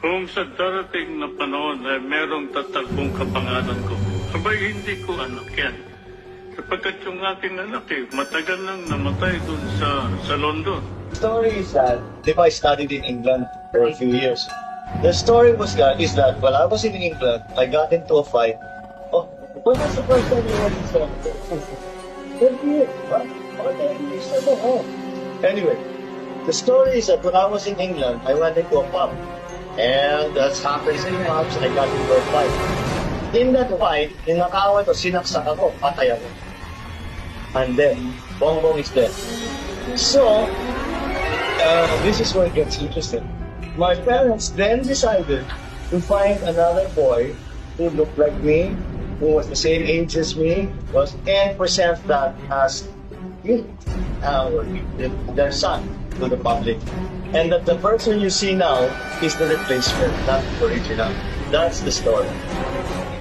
Kung sa darating na panahon ay merong tatakbong kapangalan ko, abay hindi ko anak yan. Sapagkat yung aking anak matagal nang namatay dun sa London. The story is that if I studied in England for a few years, the story is that while I was in England, I got into a fight. Oh, when was the first time you went to Senator? 30 years. What? Anyway, the story is that when I was in England, I went into a pub. And that's happens in pubs, I got into a fight. In that fight, ninakawan o sinaksak ako, patay ako. And then, Bongbong is dead. So, this is where it gets interesting. My parents then decided to find another boy who looked like me, who was the same age as me, and present that as their son to the public. And that the person you see now is the replacement, not the original. That's the story.